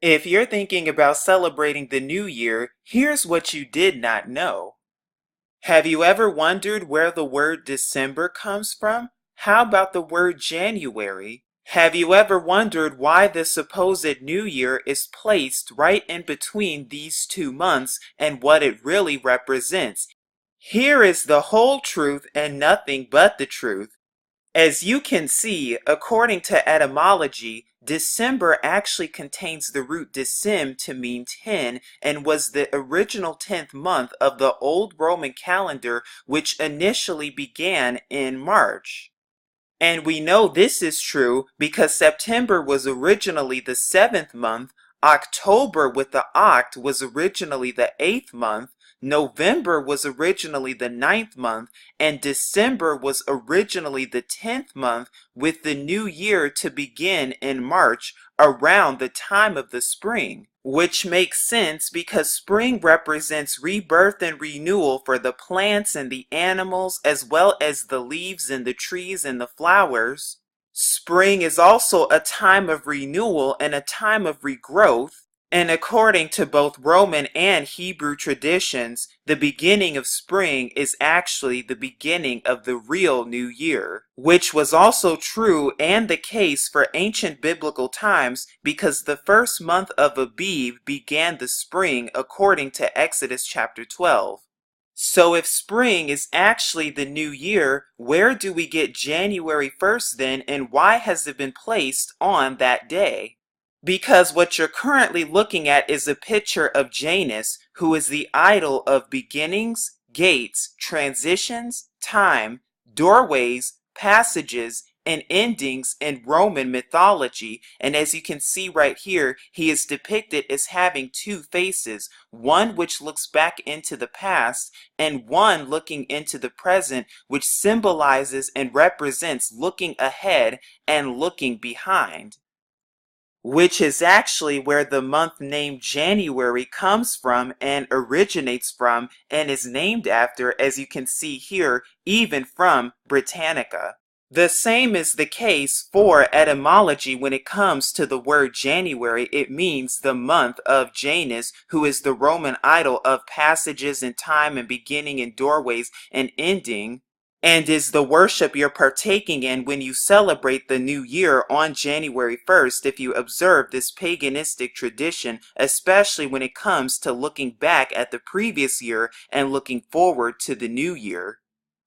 If you're thinking about celebrating the new year, here's what you did not know. Have you ever wondered where the word December comes from? How about the word January? Have you ever wondered why the supposed new year is placed right in between these 2 months and what it really represents? Here is the whole truth and nothing but the truth. As you can see, according to etymology, December actually contains the root decem to mean 10 and was the original 10th month of the old Roman calendar, which initially began in March. And we know this is true because September was originally the 7th month, October with the oct was originally the 8th month, November was originally the 9th month, and December was originally the 10th month, with the new year to begin in March around the time of the spring. Which makes sense because spring represents rebirth and renewal for the plants and the animals, as well as the leaves and the trees and the flowers. Spring is also a time of renewal and a time of regrowth. And according to both Roman and Hebrew traditions, the beginning of spring is actually the beginning of the real new year, which was also true and the case for ancient biblical times because the first month of Aviv began the spring according to Exodus chapter 12. So if spring is actually the new year, where do we get January 1st then, and why has it been placed on that day? Because what you're currently looking at is a picture of Janus, who is the idol of beginnings, gates, transitions, time, doorways, passages, and endings in Roman mythology. And as you can see right here, he is depicted as having two faces, one which looks back into the past and one looking into the present, which symbolizes and represents looking ahead and looking behind, which is actually where the month named January comes from and originates from and is named after, as you can see here, even from Britannica. The same is the case for etymology when it comes to the word January. It means the month of Janus, who is the Roman idol of passages and time and beginning and doorways and ending, and is the worship you're partaking in when you celebrate the new year on January 1st if you observe this paganistic tradition, especially when it comes to looking back at the previous year and looking forward to the new year.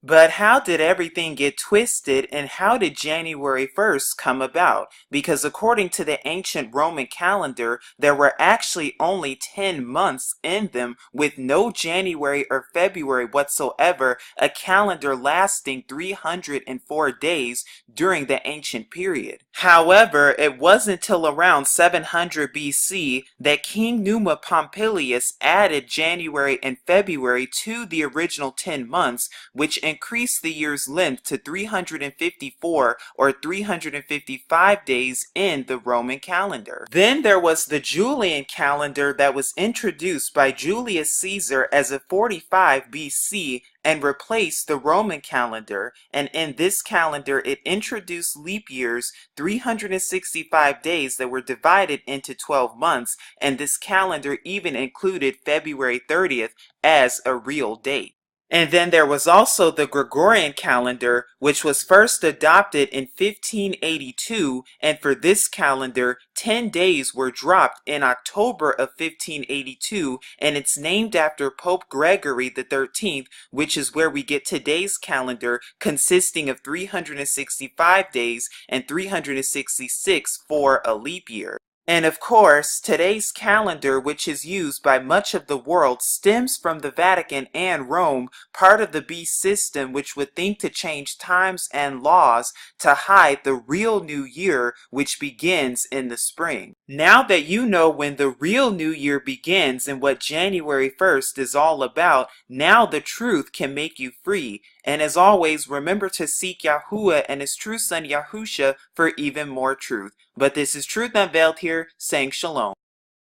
But how did everything get twisted, and how did January 1st come about? Because according to the ancient Roman calendar, there were actually only 10 months in them, with no January or February whatsoever, a calendar lasting 304 days during the ancient period. However, it wasn't until around 700 BC that King Numa Pompilius added January and February to the original 10 months, which increased the year's length to 354 or 355 days in the Roman calendar. Then there was the Julian calendar that was introduced by Julius Caesar as of 45 BC and replaced the Roman calendar, and in this calendar it introduced leap years, 365 days that were divided into 12 months, and this calendar even included February 30th as a real date. And then there was also the Gregorian calendar, which was first adopted in 1582, and for this calendar, 10 days were dropped in October of 1582, and it's named after Pope Gregory the 13th, which is where we get today's calendar, consisting of 365 days and 366 for a leap year. And of course, today's calendar, which is used by much of the world, stems from the Vatican and Rome, part of the beast system, which would think to change times and laws to hide the real new year, which begins in the spring. Now that you know when the real new year begins and what January 1st is all about, now the truth can make you free. And as always, remember to seek Yahuwah and his true son Yahusha for even more truth. But this is Truth Unveiled here, saying shalom.